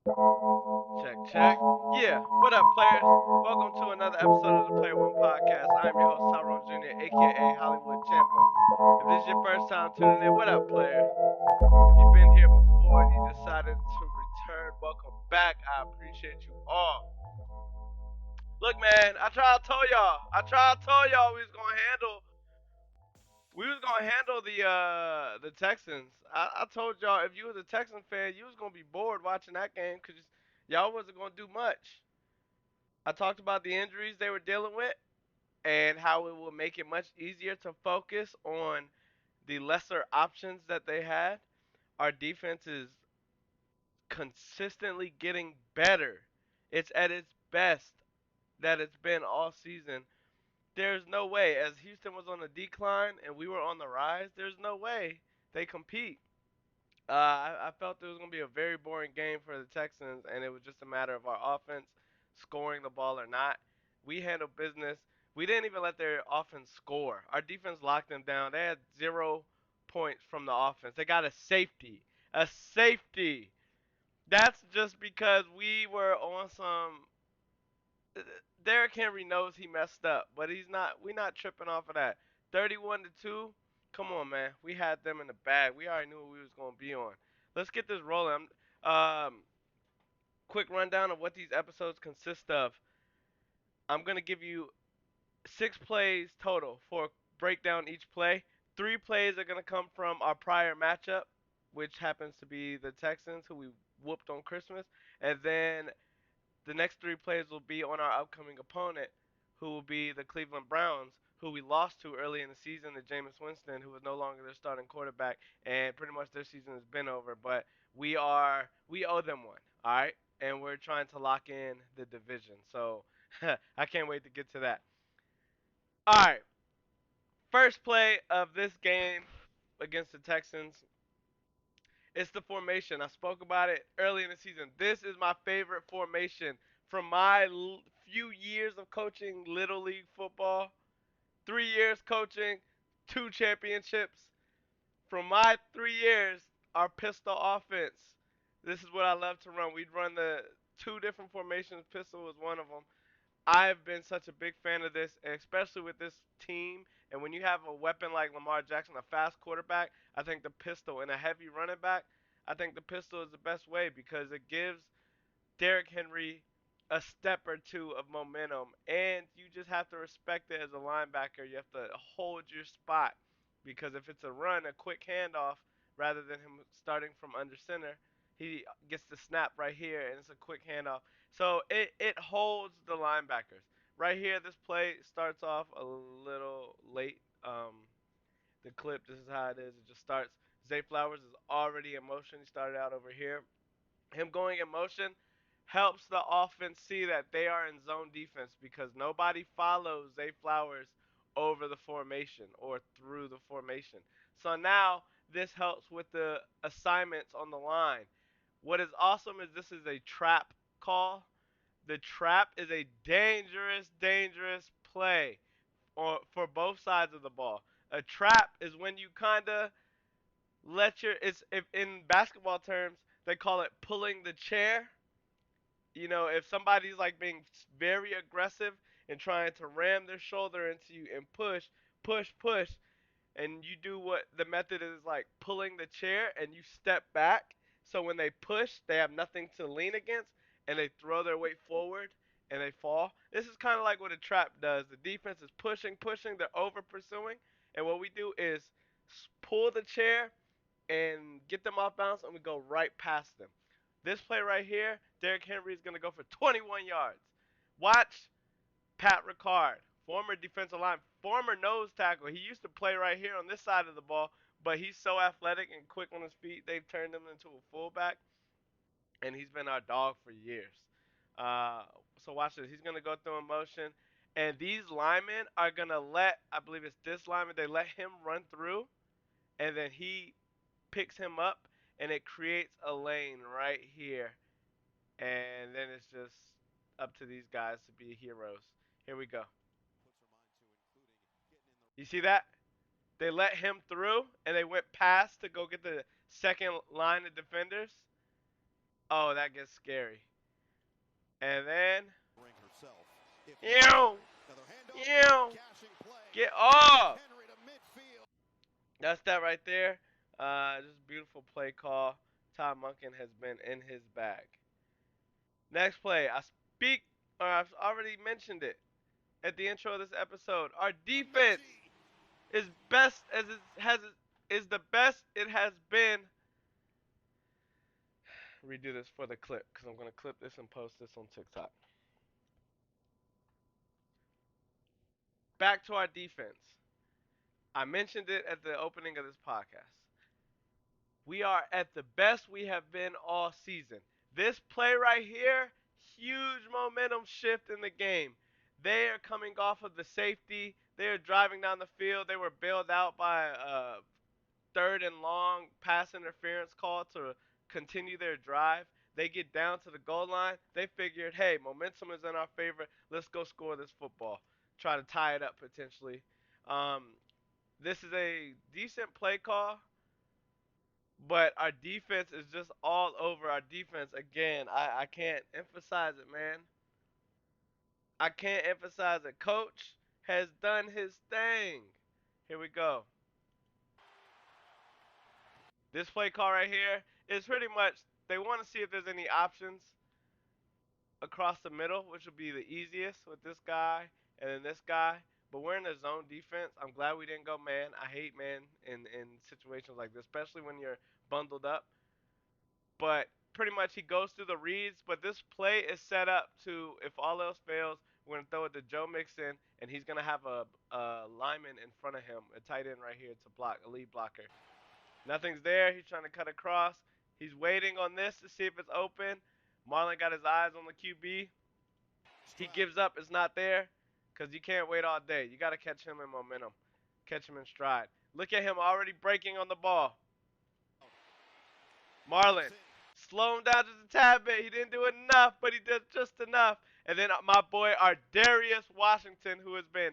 Check, check. Yeah, what up, players? Welcome to another episode of the Player One Podcast. I'm your host, Tyrone Jr., aka Hollywood Champo. If this is your first time tuning in, what up, player? If you've been here before and you decided to return, welcome back. I appreciate you all. Look, man, I tried to tell y'all we was gonna handle the Texans. I told y'all if you was a Texan fan, you was gonna be bored watching that game because y'all wasn't gonna do much. I talked about the injuries they were dealing with and how it will make it much easier to focus on the lesser options that they had. Our defense is consistently getting better. It's at its best that it's been all season. There's no way, as Houston was on the decline and we were on the rise, there's no way they compete. I felt it was going to be a very boring game for the Texans, and it was just a matter of our offense scoring the ball or not. We handled business. We didn't even let their offense score. Our defense locked them down. They had 0 points from the offense. They got a safety. A safety. That's just because we were on some. Derrick Henry knows he messed up, but he's not. We're not tripping off of that. 31-2. Come on, man. We had them in the bag. We already knew what we was gonna be on. Let's get this rolling. Quick rundown of what these episodes consist of. I'm gonna give you 6 plays total for break down each play. 3 plays are gonna come from our prior matchup, which happens to be the Texans, who we whooped on Christmas, and then the next 3 plays will be on our upcoming opponent, who will be the Cleveland Browns, who we lost to early in the season to Jameis Winston, who is no longer their starting quarterback, and pretty much their season has been over. But we owe them one, all right, and we're trying to lock in the division. So I can't wait to get to that. All right, first play of this game against the Texans. It's the formation. I spoke about it early in the season. This is my favorite formation from my few years of coaching Little League football. 3 years coaching, 2 championships. From my 3 years, our pistol offense. This is what I love to run. We'd run the 2 different formations. Pistol was one of them. I've been such a big fan of this, and especially with this team. And when you have a weapon like Lamar Jackson, a fast quarterback, I think the pistol and a heavy running back, I think the pistol is the best way because it gives Derrick Henry a step or two of momentum, and you just have to respect it as a linebacker. You have to hold your spot because if it's a run, a quick handoff, rather than him starting from under center, he gets the snap right here, and it's a quick handoff. So it holds the linebackers. Right here, this play starts off a little late. The clip, this is how it is. It just starts. Zay Flowers is already in motion. He started out over here. Him going in motion helps the offense see that they are in zone defense because nobody follows Zay Flowers over the formation or through the formation. So now this helps with the assignments on the line. What is awesome is this is a trap call. The trap is a dangerous, dangerous play for both sides of the ball. A trap is when you kind of let your it's if in basketball terms they call it pulling the chair. If somebody's like being very aggressive and trying to ram their shoulder into you and push, push, push, and you do what the method is like pulling the chair and you step back. So when they push, they have nothing to lean against and they throw their weight forward and they fall. This is kind of like what a trap does. The defense is pushing, pushing, they're over pursuing, and what we do is pull the chair and get them off balance, and we go right past them. This play right here, Derrick Henry is going to go for 21 yards. Watch Pat Ricard, former defensive line, former nose tackle. He used to play right here on this side of the ball, but he's so athletic and quick on his feet, they've turned him into a fullback, and he's been our dog for years. Uh, so watch this. He's going to go through a motion, and these linemen are going to I believe it's this lineman, they let him run through, and then he picks him up, and it creates a lane right here. And then it's just up to these guys to be heroes. Here we go. You see that? They let him through, and they went past to go get the second line of defenders. Oh, that gets scary. And then, ew, ew, get off. That's that right there. Just beautiful play call. Todd Monken has been in his bag. Next play, I've already mentioned it at the intro of this episode. Our defense is best as it has is the best it has been. Redo this for the clip because I'm gonna clip this and post this on TikTok. Back to our defense. I mentioned it at the opening of this podcast. We are at the best we have been all season. This play right here, huge momentum shift in the game. They are coming off of the safety. They are driving down the field. They were bailed out by a third and long pass interference call to continue their drive. They get down to the goal line. They figured, hey, momentum is in our favor. Let's go score this football. Try to tie it up potentially. Um, this is a decent play call. But our defense is just all over our defense again. I can't emphasize it, man. I can't emphasize it. Coach has done his thing. Here we go. This play call right here is pretty much they want to see if there's any options across the middle, which would be the easiest with this guy and then this guy. But we're in a zone defense. I'm glad we didn't go man. I hate man in situations like this, especially when you're bundled up. But pretty much he goes through the reads. But this play is set up to, if all else fails, we're gonna throw it to Joe Mixon, and he's gonna have a lineman in front of him, a tight end right here to block, a lead blocker. Nothing's there. He's trying to cut across. He's waiting on this to see if it's open. Marlon got his eyes on the QB. He gives up. It's not there because you can't wait all day. You got to catch him in momentum, catch him in stride. Look at him already breaking on the ball. Marlon, slow him down just a tad bit. He didn't do enough, but he did just enough. And then my boy, our Darius Washington, who has been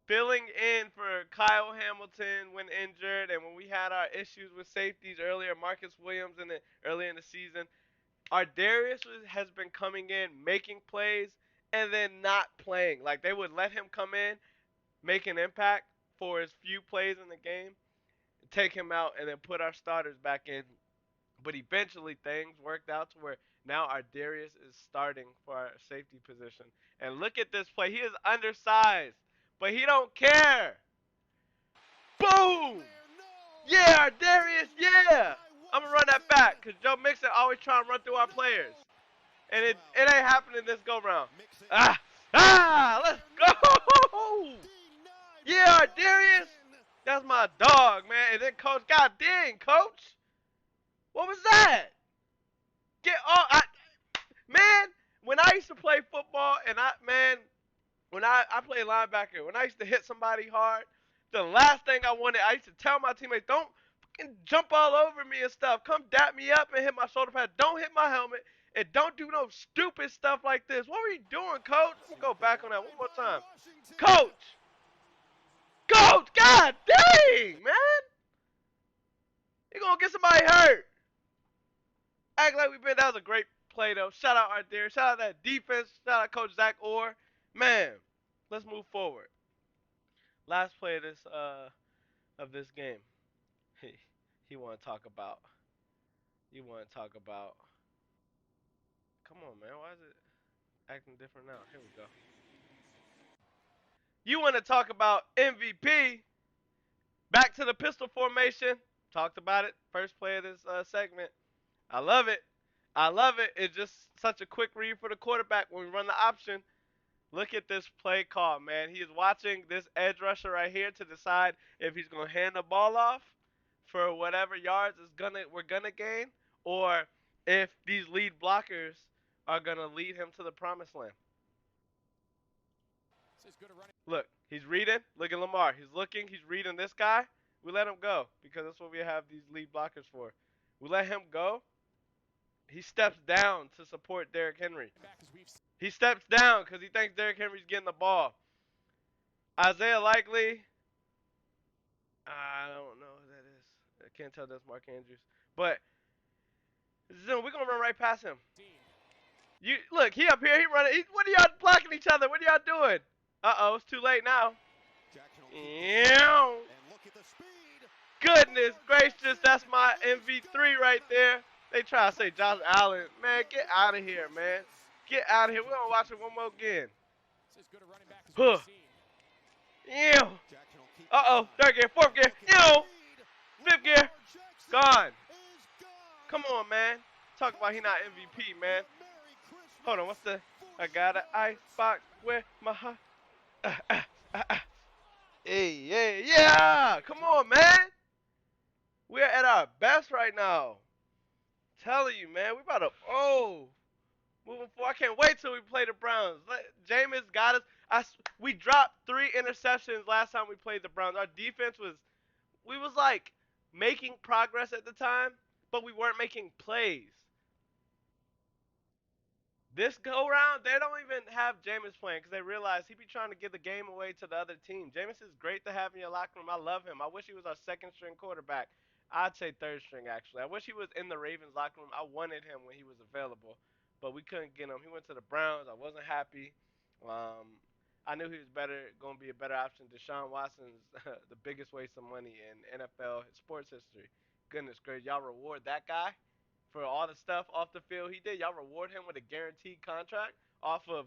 filling in for Kyle Hamilton when injured, and when we had our issues with safeties earlier, Marcus Williams earlier in the season, our Darius has been coming in, making plays, and then not playing. Like they would let him come in, make an impact for his few plays in the game, take him out, and then put our starters back in. But eventually things worked out to where now our Darius is starting for our safety position. And look at this play. He is undersized, but he don't care. Boom! Yeah, our Darius, yeah! I'm gonna run that back because Joe Mixon always trying to run through our players. And it ain't happening this go round. Let's go! Yeah, our Darius! That's my dog, man. And then coach, god dang, coach! What was that? Get off! Man, when I used to play football, and when I played linebacker, when I used to hit somebody hard, the last thing I wanted, I used to tell my teammates, don't fucking jump all over me and stuff. Come dap me up and hit my shoulder pad. Don't hit my helmet, and don't do no stupid stuff like this. What were you doing, coach? I'm gonna go back on that one more time. Coach! Coach! God dang, man! You're gonna get somebody hurt. Act like that was a great play though. Shout out right there. Shout out that defense. Shout out Coach Zach Orr. Man, let's move forward. Last play of this game. He want to talk about. You want to talk about. Come on, man. Why is it acting different now? Here we go. You want to talk about MVP? Back to the pistol formation. Talked about it. First play of this segment. I love it. I love it. It's just such a quick read for the quarterback when we run the option. Look at this play call, man. He is watching this edge rusher right here to decide if he's gonna hand the ball off for whatever yards we're gonna gain, or if these lead blockers are gonna lead him to the promised land. Look, he's reading. Look at Lamar. He's looking. He's reading this guy. We let him go because that's what we have these lead blockers for. We let him go. He steps down to support Derrick Henry. He steps down because he thinks Derrick Henry's getting the ball. Isaiah Likely, I don't know who that is. I can't tell that's Mark Andrews. But Zoom. We're gonna run right past him. You look, he up here, he running. What are y'all blocking each other? What are y'all doing? Uh-oh, it's too late now. Yeah. Goodness gracious, that's my MV3 right there. They try to say Josh Allen. Man, get out of here, man. Get out of here. We're gonna watch it one more again. Huh. Yeah. Uh-oh, third gear, fourth gear. Ew. Fifth gear. Gone. Come on, man. Talk about he not MVP, man. Hold on, what's the... I got an ice box with my heart. Hey, yeah! Come on, man! We're at our best right now. Telling you, man, we about to... Oh! Moving forward. I can't wait till we play the Browns. Jameis got us. We dropped 3 interceptions last time we played the Browns. Our defense was... We was, like, making progress at the time, but we weren't making plays. This go round, they don't even have Jameis playing because they realize he be trying to give the game away to the other team. Jameis is great to have in your locker room. I love him. I wish he was our second string quarterback. I'd say third string actually. I wish he was in the Ravens locker room. I wanted him when he was available, but we couldn't get him. He went to the Browns. I wasn't happy. I knew he was going to be a better option. Deshaun Watson's the biggest waste of money in NFL sports history. Goodness gracious, y'all reward that guy for all the stuff off the field he did. Y'all reward him with a guaranteed contract off of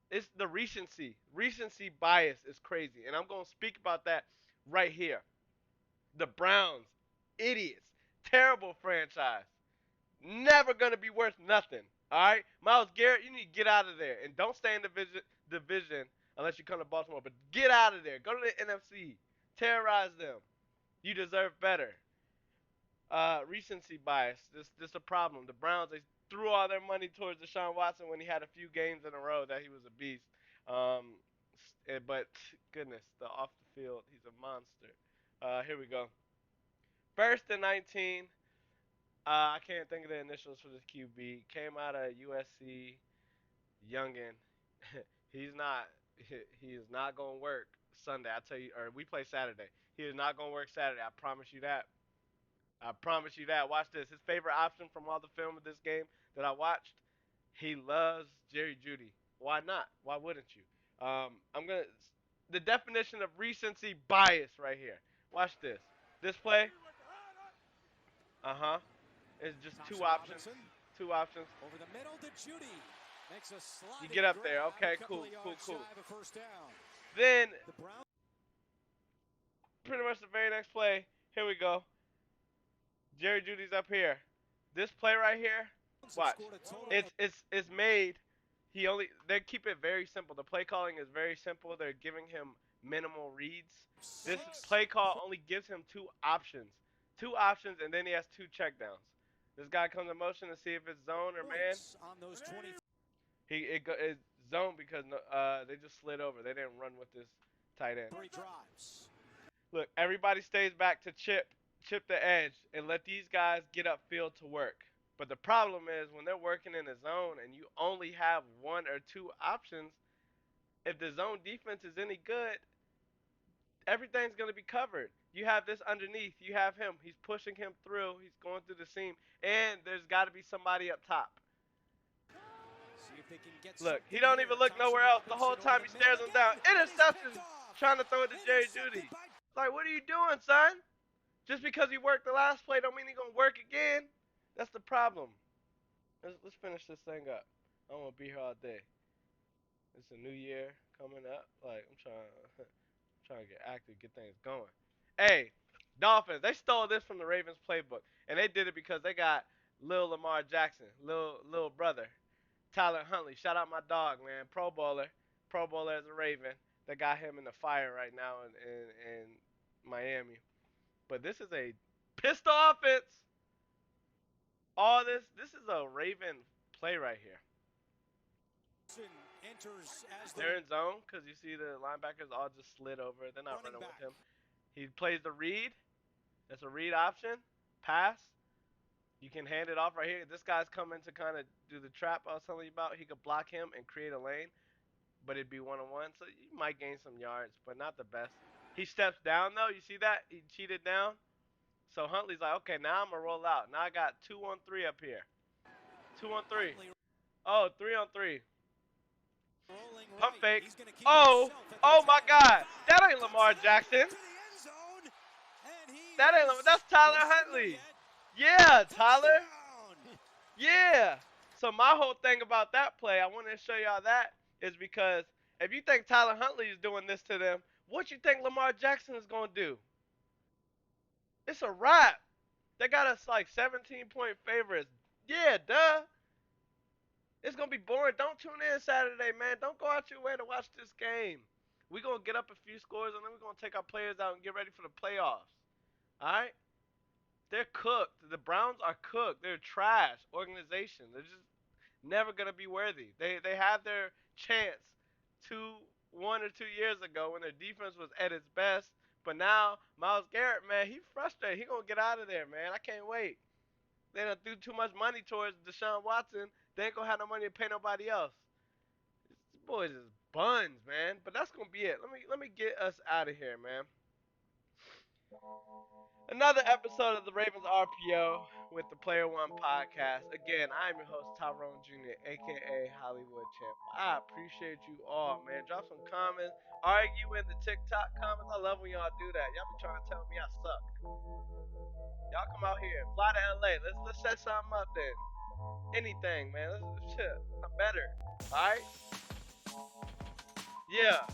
it's the recency. Recency bias is crazy. And I'm gonna speak about that right here. The Browns, idiots. Terrible franchise. Never gonna be worth nothing. Alright? Myles Garrett, you need to get out of there. And don't stay in the division unless you come to Baltimore. But get out of there. Go to the NFC. Terrorize them. You deserve better. Recency bias. This a problem. The Browns, they threw all their money towards Deshaun Watson when he had a few games in a row that he was a beast. But goodness, the off the field, he's a monster. Here we go. First and 19. I can't think of the initials for this QB. Came out of USC, youngin. he's not. He is not gonna work Sunday. I tell you, or we play Saturday. He is not gonna work Saturday. I promise you that. I promise you that. Watch this. His favorite option from all the film of this game that I watched, he loves Jerry Jeudy. Why not? Why wouldn't you? I'm gonna the definition of recency bias right here. Watch this. This play. Uh huh. It's just two options. Two options. Over the middle to Jeudy. Makes a slide. You get up there. Okay, cool. Then pretty much the very next play. Here we go. Jerry Jeudy's up here. This play right here, watch. It's made. They keep it very simple. The play calling is very simple. They're giving him minimal reads. This play call only gives him two options. Two options, and then he has two checkdowns. This guy comes in motion to see if it's zone or man. It's zone because they just slid over. They didn't run with this tight end. Look, everybody stays back to chip the edge and let these guys get upfield to work. But the problem is when they're working in the zone and you only have one or two options, if the zone defense is any good, everything's going to be covered. You have this underneath. You have him. He's pushing him through. He's going through the seam. And there's got to be somebody up top. Look, he don't even look nowhere else. The whole time he stares him down. Interception, trying to throw it to Jerry Jeudy. It's like, what are you doing, son? Just because he worked the last play don't mean he's going to work again. That's the problem. Let's finish this thing up. I don't want to be here all day. It's a new year coming up. Like, I'm trying to get active, get things going. Hey, Dolphins, they stole this from the Ravens playbook. And they did it because they got Lil Lamar Jackson, little brother, Tyler Huntley. Shout out my dog, man. Pro bowler as a Raven. They got him in the fire right now in Miami. But this is a pistol offense. All this is a Raven play right here. They're in zone because you see the linebackers all just slid over. They're not running with him. He plays the read. That's a read option. Pass. You can hand it off right here. This guy's coming to kind of do the trap I was telling you about. He could block him and create a lane, but it'd be one-on-one. So you might gain some yards, but not the best. He steps down, though. You see that? He cheated down. So Huntley's like, okay, now I'm gonna roll out. Now I got 2-on-3 up here. 2-on-3. Oh, 3-on-3. Pump fake. Oh, oh my God. That ain't Lamar Jackson. That ain't Lamar. That's Tyler Huntley. Yeah, Tyler. Yeah. So my whole thing about that play, I wanted to show y'all that, is because if you think Tyler Huntley is doing this to them, what you think Lamar Jackson is gonna do? It's a wrap. They got us like 17-point favorites. Yeah, duh. It's gonna be boring. Don't tune in Saturday, man. Don't go out your way to watch this game. We're gonna get up a few scores and then we're gonna take our players out and get ready for the playoffs. Alright? They're cooked. The Browns are cooked. They're trash organization. They're just never gonna be worthy. They had their chance 1 or 2 years ago when their defense was at its best. But now Myles Garrett, man, he frustrated. He gonna get out of there, man. I can't wait. They done threw too much money towards Deshaun Watson. They ain't gonna have no money to pay nobody else. These boys is buns, man. But that's gonna be it. Let me get us out of here, man. Another episode of the Ravens RPO with the Player One podcast. Again, I'm your host Tyrone Jr., aka Hollywood Champ. I appreciate you all, man. Drop some comments, argue in the TikTok comments. I love when y'all do that. Y'all be trying to tell me I suck. Y'all come out here, fly to LA. Let's set something up then. Anything, man. Shit, I'm better. All right. Yeah.